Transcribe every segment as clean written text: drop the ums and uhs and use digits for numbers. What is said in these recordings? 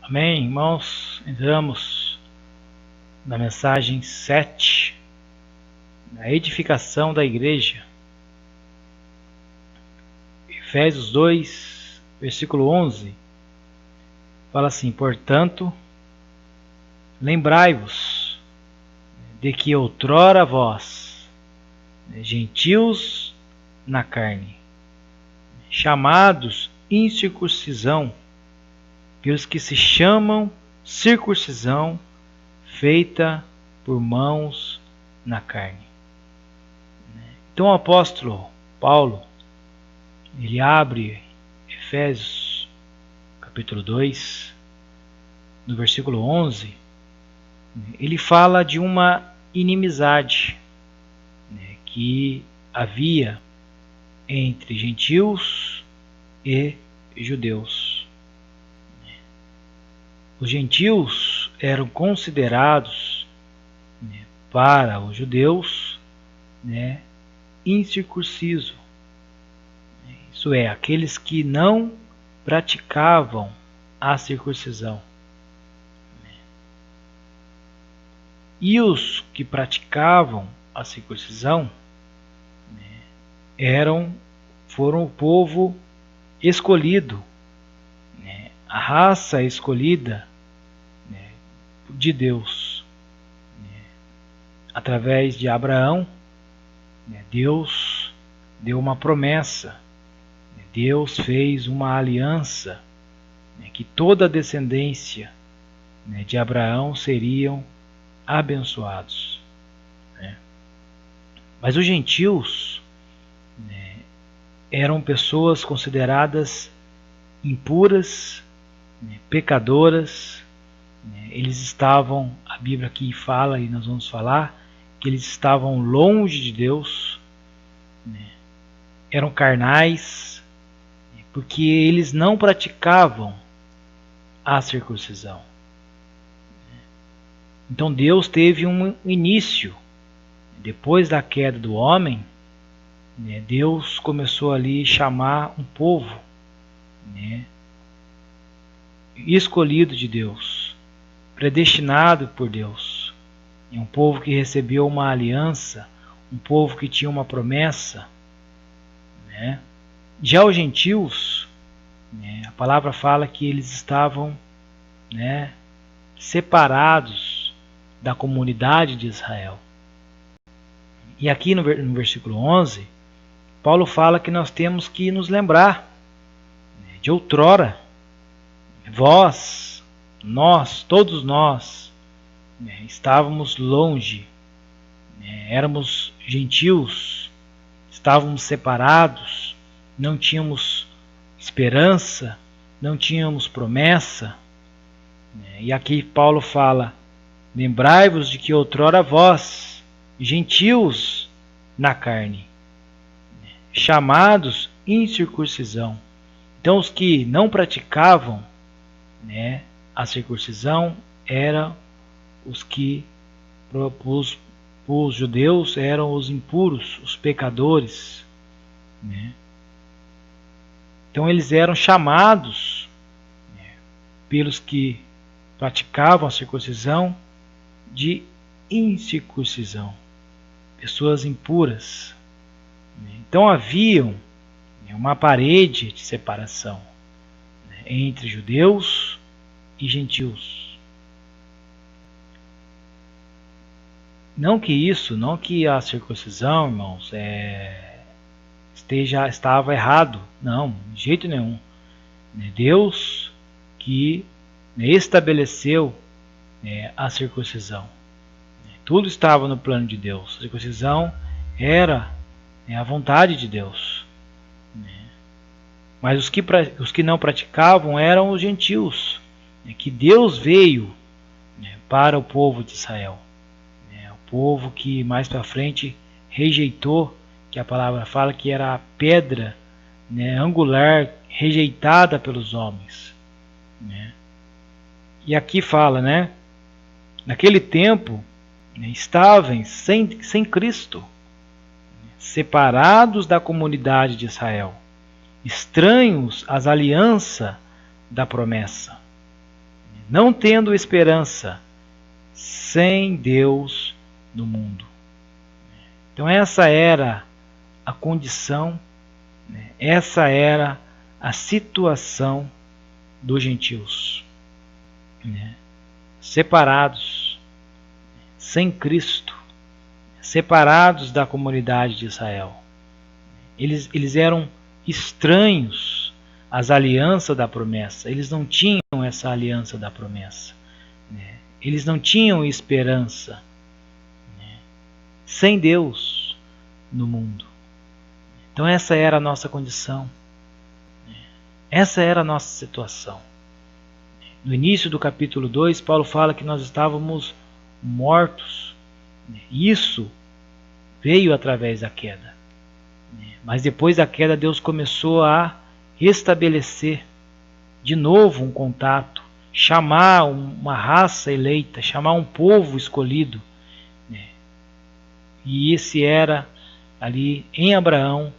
Amém, irmãos? Entramos na mensagem 7, na edificação da igreja. Efésios 2, versículo 11, fala assim: portanto, lembrai-vos de que outrora vós, gentios na carne, chamados incircuncisão, pelos que se chamam circuncisão feita por mãos na carne. Então o apóstolo Paulo, ele abre Efésios capítulo 2, no versículo 11, ele fala de uma inimizade que havia entre gentios e judeus. Os gentios eram considerados, para os judeus, incircuncisos. Isso é, aqueles que não praticavam a circuncisão. E os que praticavam a circuncisão foram o povo escolhido, a raça escolhida de Deus. Através de Abraão, Deus deu uma promessa, Deus fez uma aliança, que toda a descendência de Abraão seriam abençoados. Mas os gentios eram pessoas consideradas impuras, pecadoras. Eles estavam, a Bíblia aqui fala, e nós vamos falar, que eles estavam longe de Deus, eram carnais, porque eles não praticavam a circuncisão. Então Deus teve um início, depois da queda do homem, Deus começou ali a chamar um povo, escolhido de Deus, predestinado por Deus, um povo que recebeu uma aliança, um povo que tinha uma promessa. Já os gentios, a palavra fala que eles estavam separados da comunidade de Israel. E aqui no versículo 11, Paulo fala que nós temos que nos lembrar de outrora. Vós, nós, todos nós, estávamos longe, éramos gentios, estávamos separados, não tínhamos esperança, não tínhamos promessa. E aqui Paulo fala: lembrai-vos de que outrora vós, gentios na carne, chamados incircuncisão. Então os que não praticavam a circuncisão eram os que, os judeus, eram os impuros, os pecadores. Então eles eram chamados, pelos que praticavam a circuncisão, de incircuncisão, pessoas impuras. Então havia uma parede de separação entre judeus e gentios. Não que a circuncisão, irmãos, estava errado. Não, de jeito nenhum. Deus que estabeleceu a circuncisão. Tudo estava no plano de Deus. A circuncisão era a vontade de Deus. Mas os que não praticavam eram os gentios, que Deus veio para o povo de Israel. O povo que mais para frente rejeitou, que a palavra fala que era a pedra angular rejeitada pelos homens. E aqui fala, naquele tempo estavam sem Cristo, separados da comunidade de Israel, estranhos às alianças da promessa. não tendo esperança, sem Deus no mundo. Então essa era a condição, essa era a situação dos gentios, separados, sem Cristo, separados da comunidade de Israel. Eles eram estranhos às alianças da promessa, eles não tinham essa aliança da promessa, eles não tinham esperança, sem Deus no mundo. Então essa era a nossa condição, essa era a nossa situação. No início do capítulo 2, Paulo fala que nós estávamos mortos. Isso veio através da queda. Mas depois da queda, Deus começou a restabelecer de novo um contato, chamar uma raça eleita, chamar um povo escolhido. E esse era ali em Abraão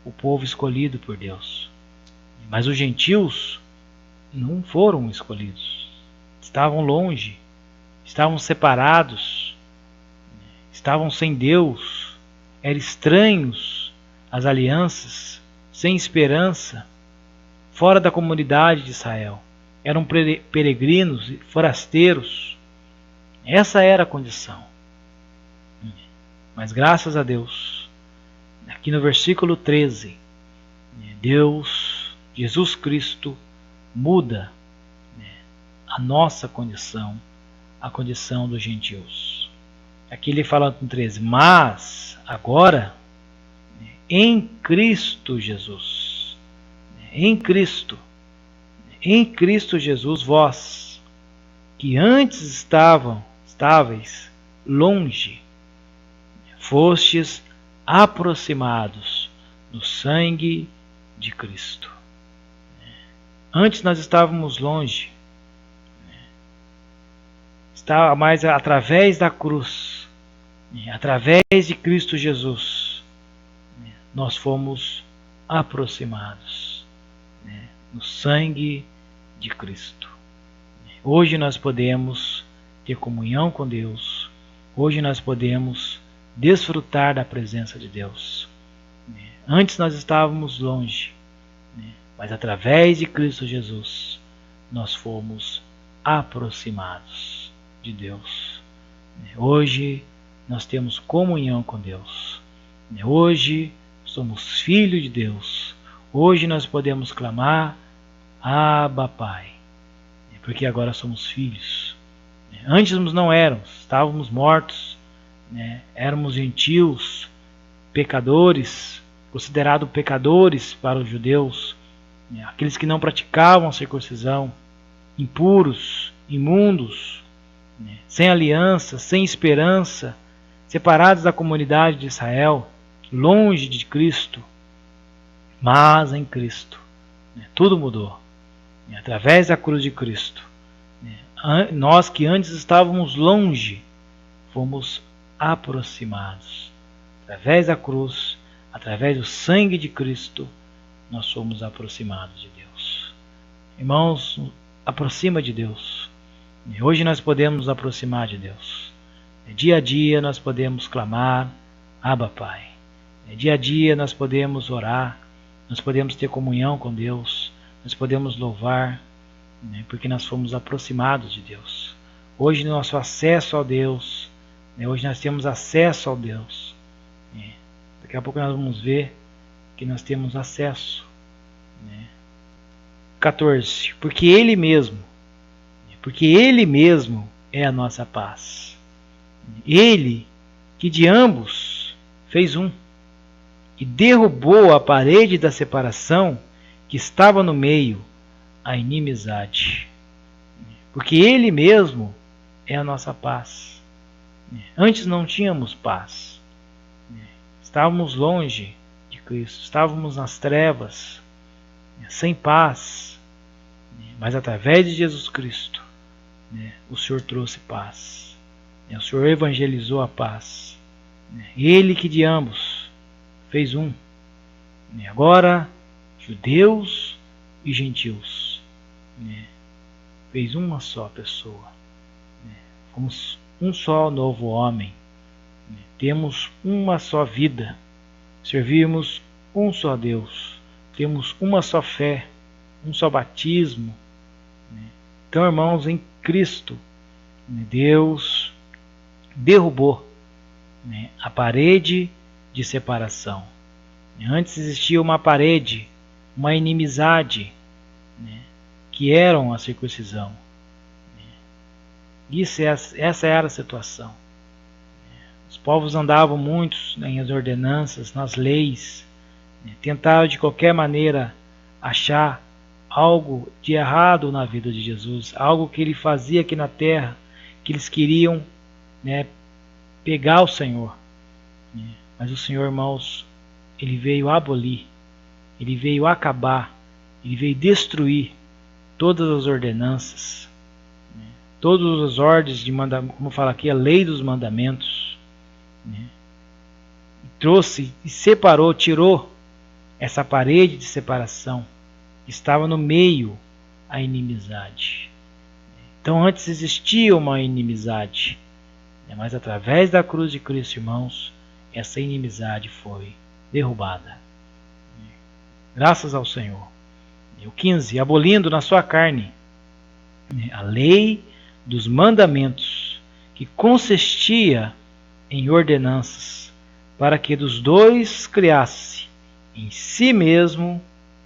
o povo escolhido por Deus. Mas os gentios não foram escolhidos. Estavam longe, estavam separados, estavam sem Deus, eram estranhos às alianças, sem esperança, fora da comunidade de Israel. Eram peregrinos e forasteiros. Essa era a condição. Mas graças a Deus, aqui no versículo 13, Deus, Jesus Cristo, muda a nossa condição, a condição dos gentios. Aqui ele fala no 13, mas agora, em Cristo Jesus, em Cristo Jesus, vós, que antes estáveis longe, fostes aproximados no sangue de Cristo. Antes nós estávamos longe, mas através da cruz, através de Cristo Jesus, nós fomos aproximados no sangue de Cristo. Hoje nós podemos ter comunhão com Deus, hoje nós podemos desfrutar da presença de Deus. Antes nós estávamos longe, mas através de Cristo Jesus nós fomos aproximados de Deus. Hoje nós temos comunhão com Deus. Hoje somos filhos de Deus. Hoje nós podemos clamar, Abba Pai, porque agora somos filhos. Antes não éramos, estávamos mortos, éramos gentios, pecadores, considerados pecadores para os judeus, aqueles que não praticavam a circuncisão, impuros, imundos, sem aliança, sem esperança, separados da comunidade de Israel, longe de Cristo. Mas em Cristo tudo mudou, através da cruz de Cristo. Nós que antes estávamos longe, fomos aproximados. Através da cruz, através do sangue de Cristo, nós somos aproximados de Deus. Irmãos, aproxima de Deus. Hoje nós podemos nos aproximar de Deus. Dia a dia nós podemos clamar, Abba Pai. Dia a dia nós podemos orar, nós podemos ter comunhão com Deus, nós podemos louvar, porque nós fomos aproximados de Deus. Hoje nosso acesso a Deus, hoje nós temos acesso ao Deus. Daqui a pouco nós vamos ver que nós temos acesso. 14. Porque Ele mesmo é a nossa paz. Ele que de ambos fez um e derrubou a parede da separação que estava no meio, a inimizade. Porque Ele mesmo é a nossa paz. Antes não tínhamos paz. Estávamos longe de Cristo, estávamos nas trevas, sem paz. Mas através de Jesus Cristo, o Senhor trouxe paz. O Senhor evangelizou a paz. Ele que de ambos fez um. Agora, judeus e gentios. fez uma só pessoa. Fomos um só novo homem. Temos uma só vida. Servimos um só Deus. Temos uma só fé, um só batismo. Então, irmãos, em Cristo, Deus derrubou a parede de separação. Antes existia uma parede, uma inimizade, que eram a circuncisão. Essa era a situação. Os povos andavam muitos nas ordenanças, nas leis, tentaram de qualquer maneira achar algo de errado na vida de Jesus, algo que ele fazia aqui na terra, que eles queriam pegar o Senhor. Mas o Senhor, irmãos, ele veio abolir, ele veio acabar, ele veio destruir todas as ordenanças, todas as ordens de mandamento, como fala aqui, a lei dos mandamentos, trouxe e separou, tirou essa parede de separação, estava no meio a inimizade. Então antes existia uma inimizade, mas através da cruz de Cristo, irmãos, essa inimizade foi derrubada. Graças ao Senhor. O 15, abolindo na sua carne a lei dos mandamentos, que consistia em ordenanças, para que dos dois criasse em si mesmo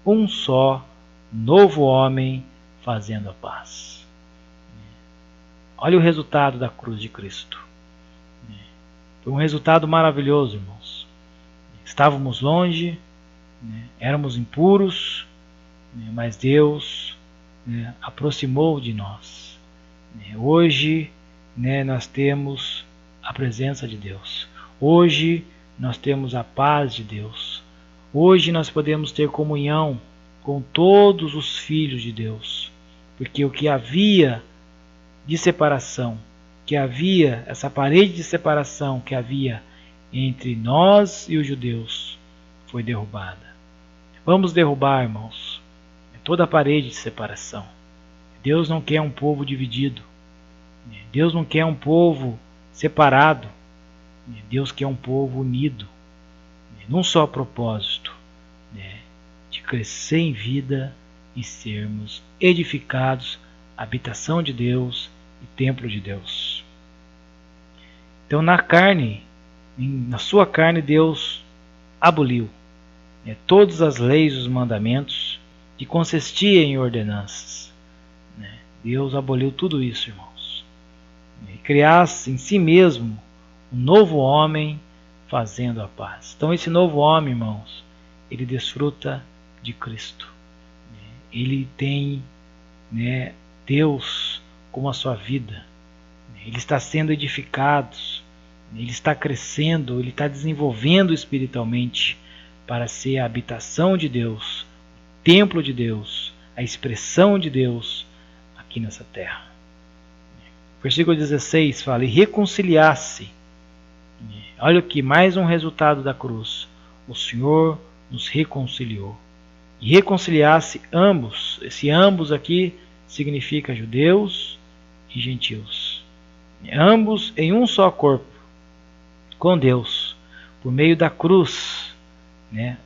um só novo homem, fazendo a paz. Olha o resultado da cruz de Cristo. Foi um resultado maravilhoso, irmãos. Estávamos longe, éramos impuros, mas Deus aproximou de nós. Hoje nós temos a presença de Deus. Hoje nós temos a paz de Deus. Hoje nós podemos ter comunhão com todos os filhos de Deus. Porque o que havia de separação, que havia essa parede de separação que havia entre nós e os judeus, foi derrubada. Vamos derrubar, irmãos, toda a parede de separação. Deus não quer um povo dividido. Deus não quer um povo separado. Deus quer um povo unido, num só propósito, de crescer em vida e sermos edificados, habitação de Deus e templo de Deus. Então na carne, na sua carne, Deus aboliu todas as leis e os mandamentos que consistiam em ordenanças. Deus aboliu tudo isso, irmãos. E criasse em si mesmo um novo homem, fazendo a paz. Então esse novo homem, irmãos, ele desfruta de Cristo. Ele tem Deus como a sua vida. Ele está sendo edificado, ele está crescendo, ele está desenvolvendo espiritualmente para ser a habitação de Deus, o templo de Deus, a expressão de Deus aqui nessa terra. Versículo 16 fala: e reconciliar-se. Olha aqui, mais um resultado da cruz. O Senhor nos reconciliou. E reconciliar-se ambos. Esse ambos aqui significa judeus e gentios. Ambos em um só corpo, com Deus, por meio da cruz,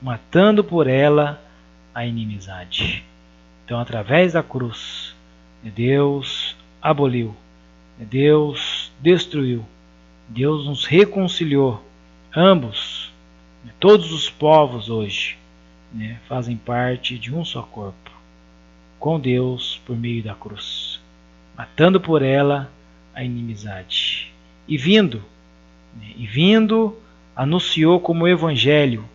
matando por ela a inimizade. Então, através da cruz, Deus aboliu, Deus destruiu, Deus nos reconciliou. Ambos, todos os povos hoje, fazem parte de um só corpo, com Deus por meio da cruz, matando por ela a inimizade. E vindo, anunciou como evangelho: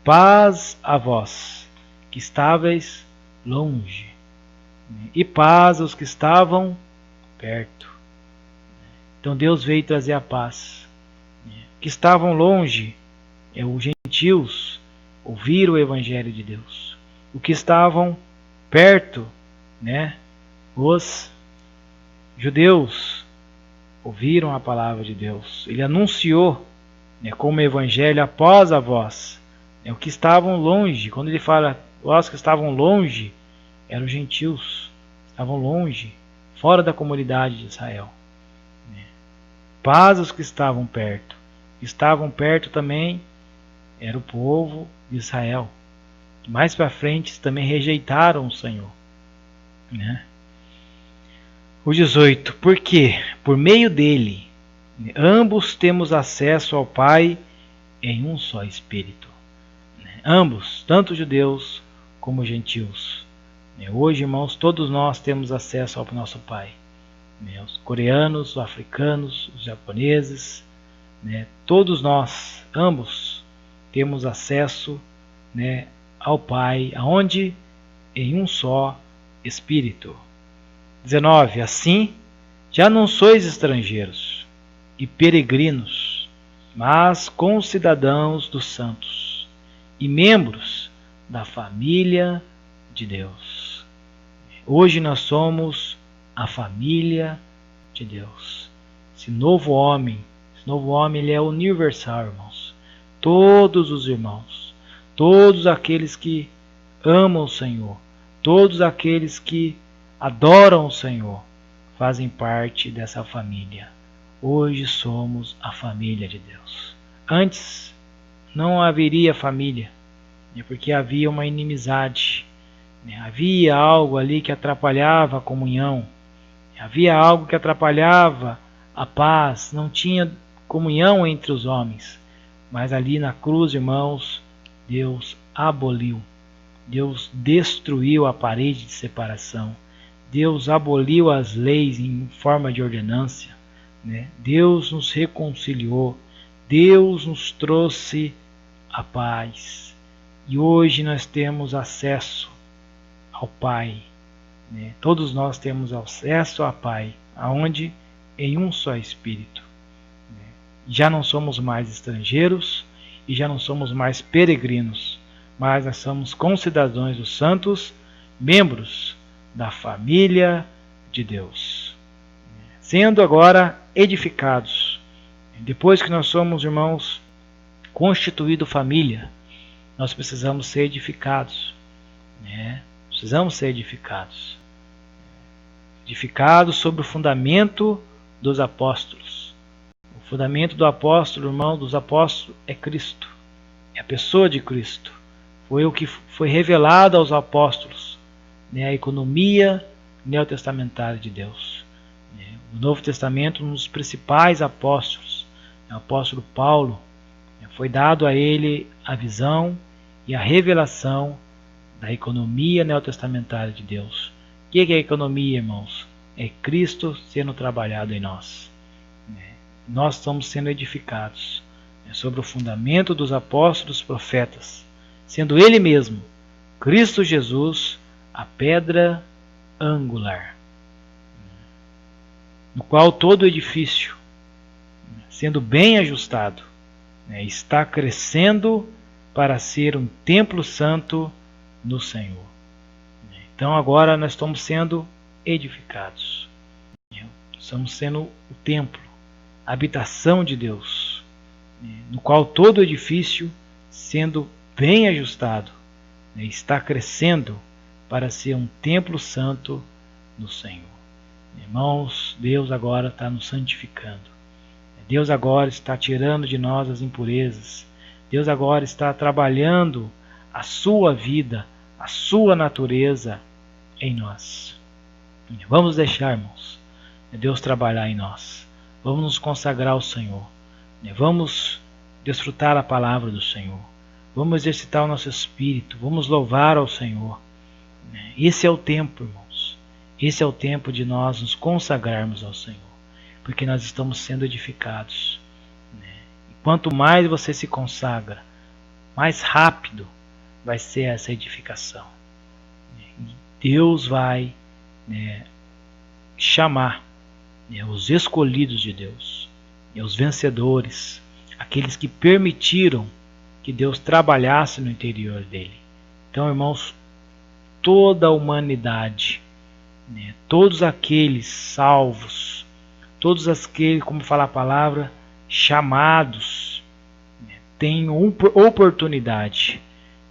paz a vós que estáveis longe, e paz aos que estavam perto. Então Deus veio trazer a paz. Que estavam longe, os gentios, ouviram o evangelho de Deus. O que estavam perto, os judeus, ouviram a palavra de Deus. Ele anunciou como evangelho após a voz. O que estavam longe, quando ele fala os que estavam longe, eram os gentios, estavam longe, fora da comunidade de Israel. Paz aos que estavam perto. Estavam perto também era o povo de Israel. Mais para frente também rejeitaram o Senhor. O 18. Porque por meio dele ambos temos acesso ao Pai em um só Espírito. Ambos, tanto judeus como gentios. Hoje, irmãos, todos nós temos acesso ao nosso Pai. Os coreanos, os africanos, os japoneses, todos nós, ambos, temos acesso ao Pai, aonde? Em um só Espírito. 19. Assim, já não sois estrangeiros e peregrinos, mas concidadãos dos santos e membros da família de Deus. Hoje nós somos a família de Deus. Esse novo homem ele é universal, irmãos. Todos os irmãos, todos aqueles que amam o Senhor, todos aqueles que adoram o Senhor, fazem parte dessa família. Hoje somos a família de Deus. Antes não haveria família, porque havia uma inimizade, havia algo ali que atrapalhava a comunhão, havia algo que atrapalhava a paz, não tinha comunhão entre os homens. Mas ali na cruz, irmãos, Deus aboliu, Deus destruiu a parede de separação, Deus aboliu as leis em forma de ordenância, Deus nos reconciliou, Deus nos trouxe a paz. E hoje nós temos acesso ao Pai. Todos nós temos acesso ao Pai. Aonde? Em um só Espírito. Já não somos mais estrangeiros e já não somos mais peregrinos, mas nós somos concidadãos dos santos, membros da família de Deus. Sendo agora edificados. Depois que nós somos, irmãos, constituído família, nós precisamos ser edificados. Precisamos ser edificados. Edificados sobre o fundamento dos apóstolos. O fundamento do apóstolo, irmão, dos apóstolos é Cristo. É a pessoa de Cristo. Foi o que foi revelado aos apóstolos. A economia neotestamentária de Deus. No Novo Testamento, um dos principais apóstolos, o apóstolo Paulo, foi dado a ele a visão e a revelação da economia neotestamentária de Deus. O que é a economia, irmãos? É Cristo sendo trabalhado em nós. Nós estamos sendo edificados sobre o fundamento dos apóstolos profetas, sendo Ele mesmo, Cristo Jesus, a pedra angular, no qual todo edifício, sendo bem ajustado, está crescendo para ser um templo santo no Senhor. Então agora nós estamos sendo edificados. Estamos sendo o templo, a habitação de Deus, no qual todo edifício, sendo bem ajustado, está crescendo para ser um templo santo no Senhor. Irmãos, Deus agora está nos santificando. Deus agora está tirando de nós as impurezas. Deus agora está trabalhando a sua vida, a sua natureza em nós. Vamos deixar, irmãos, Deus trabalhar em nós. Vamos nos consagrar ao Senhor. Vamos desfrutar a palavra do Senhor. Vamos exercitar o nosso espírito. Vamos louvar ao Senhor. Esse é o tempo, irmãos. Esse é o tempo de nós nos consagrarmos ao Senhor. Porque nós estamos sendo edificados. E quanto mais você se consagra, mais rápido vai ser essa edificação. Deus vai chamar os escolhidos de Deus, os vencedores, aqueles que permitiram que Deus trabalhasse no interior dele. Então, irmãos, toda a humanidade, todos aqueles salvos, todos aqueles, como fala a palavra, chamados, têm oportunidade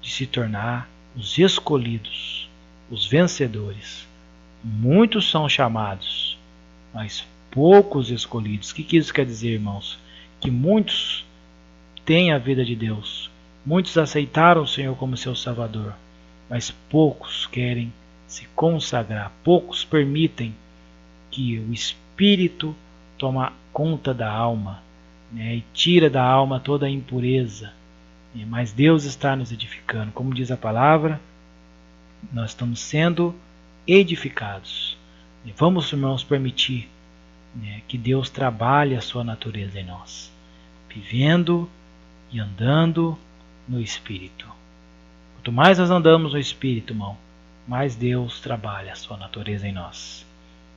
de se tornar os escolhidos, os vencedores, Muitos são chamados, mas poucos escolhidos. O que isso quer dizer, irmãos? Que muitos têm a vida de Deus, muitos aceitaram o Senhor como seu Salvador, mas poucos querem se consagrar, poucos permitem que o Espírito tome conta da alma, né, e tira da alma toda a impureza. Mas Deus está nos edificando, como diz a palavra, nós estamos sendo edificados. Vamos, irmãos, permitir, né, que Deus trabalhe a sua natureza em nós, vivendo e andando no Espírito. Quanto mais nós andamos no Espírito, irmão, mais Deus trabalha a sua natureza em nós,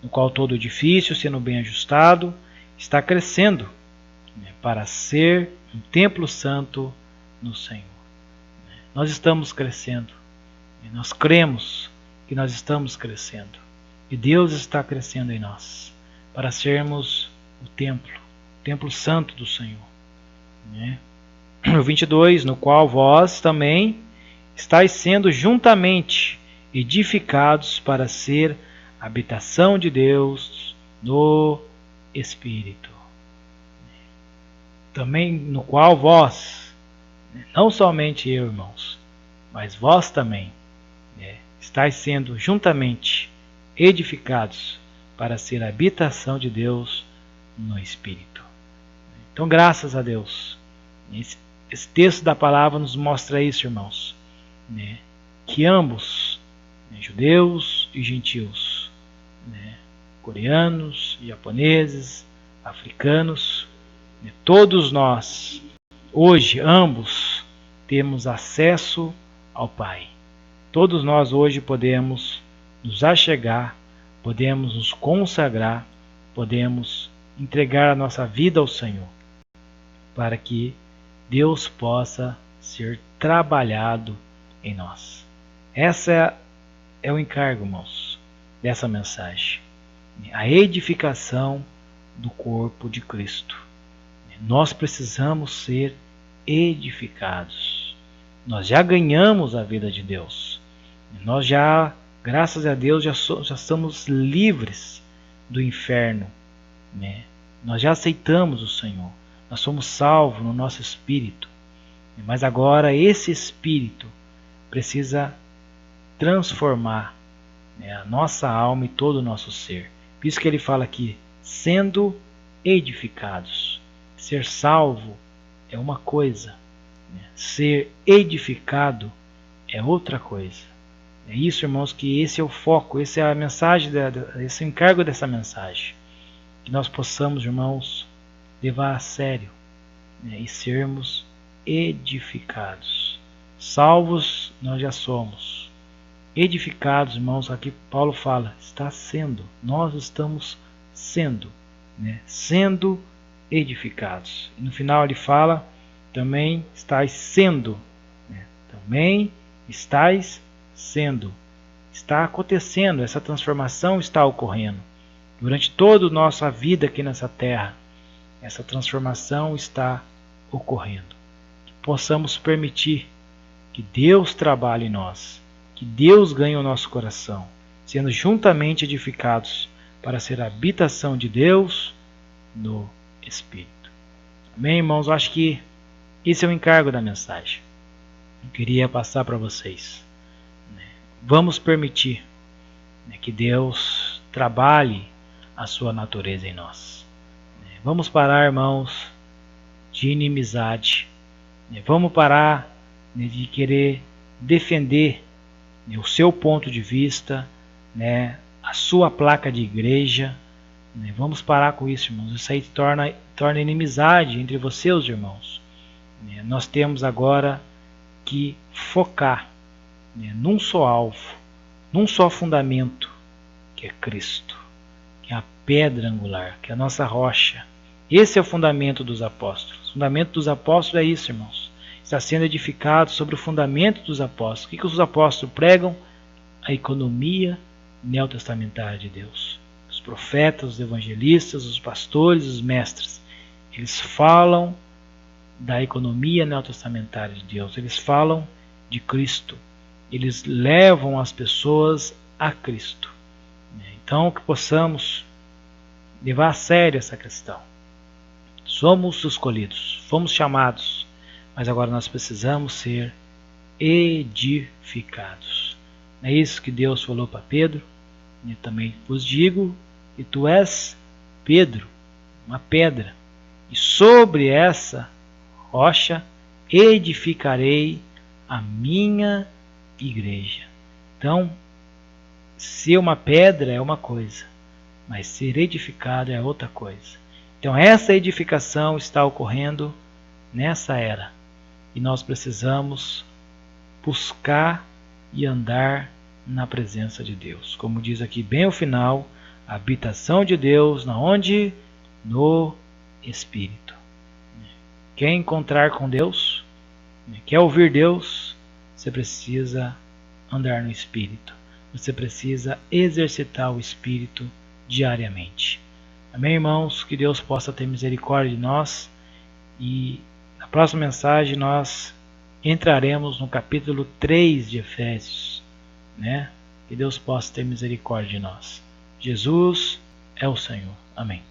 no qual todo edifício, sendo bem ajustado, está crescendo, né, para ser um templo santo no Senhor. Nós estamos crescendo, nós cremos que nós estamos crescendo, e Deus está crescendo em nós, para sermos o templo santo do Senhor. O 22, no qual vós também estáis sendo juntamente edificados para ser habitação de Deus no Espírito. Também no qual vós, não somente eu, irmãos, mas vós também, estáis sendo juntamente edificados para ser habitação de Deus no Espírito. Então, graças a Deus, esse texto da palavra nos mostra isso, irmãos, que ambos, judeus e gentios, coreanos, japoneses, africanos, todos nós, hoje, ambos, temos acesso ao Pai. Todos nós hoje podemos nos achegar, podemos nos consagrar, podemos entregar a nossa vida ao Senhor, para que Deus possa ser trabalhado em nós. Essa é o encargo, irmãos, dessa mensagem. A edificação do corpo de Cristo. Nós precisamos ser edificados. Nós já ganhamos a vida de Deus. Nós já, graças a Deus, já estamos livres do inferno. Nós já aceitamos o Senhor. Nós somos salvos no nosso espírito. Mas agora esse espírito precisa transformar a nossa alma e todo o nosso ser. Por isso que ele fala aqui, sendo edificados. Ser salvo é uma coisa, ser edificado é outra coisa. É isso, irmãos, que esse é o foco, essa é a mensagem, esse é o encargo dessa mensagem. Que nós possamos, irmãos, levar a sério, e sermos edificados. Salvos nós já somos. Edificados, irmãos, aqui Paulo fala, está sendo, nós estamos sendo, sendo edificados. E no final ele fala, também estáis sendo, também estáis sendo. Está acontecendo, essa transformação está ocorrendo. Durante toda a nossa vida aqui nessa terra, essa transformação está ocorrendo. Que possamos permitir que Deus trabalhe em nós, que Deus ganhe o nosso coração, sendo juntamente edificados para ser a habitação de Deus no Espírito. Amém, irmãos? Eu acho que esse é o encargo da mensagem. Eu queria passar para vocês. Vamos permitir que Deus trabalhe a sua natureza em nós. Vamos parar, irmãos, de inimizade. Vamos parar de querer defender o seu ponto de vista, a sua placa de igreja. Vamos parar com isso, irmãos. Isso aí torna inimizade entre você e os irmãos. Nós temos agora que focar num só alvo, num só fundamento, que é Cristo, que é a pedra angular, que é a nossa rocha. Esse é o fundamento dos apóstolos. O fundamento dos apóstolos é isso, irmãos. Está sendo edificado sobre o fundamento dos apóstolos. O que os apóstolos pregam? A economia neotestamentária de Deus. Os profetas, os evangelistas, os pastores, os mestres, eles falam da economia neotestamentária de Deus. Eles falam de Cristo. Eles levam as pessoas a Cristo. Então, que possamos levar a sério essa questão. Somos escolhidos, fomos chamados, mas agora nós precisamos ser edificados. É isso que Deus falou para Pedro. Eu também vos digo que tu és Pedro, uma pedra, e sobre essa rocha edificarei a minha igreja. Então, ser uma pedra é uma coisa, mas ser edificado é outra coisa. Então, essa edificação está ocorrendo nessa era, e nós precisamos buscar e andar na presença de Deus. Como diz aqui bem ao final, a habitação de Deus, na onde? No Espírito. Quer encontrar com Deus? Quer ouvir Deus? Você precisa andar no Espírito. Você precisa exercitar o Espírito diariamente. Amém, irmãos? Que Deus possa ter misericórdia de nós. E na próxima mensagem nós entraremos no capítulo 3 de Efésios, né? Que Deus possa ter misericórdia de nós. Jesus é o Senhor. Amém.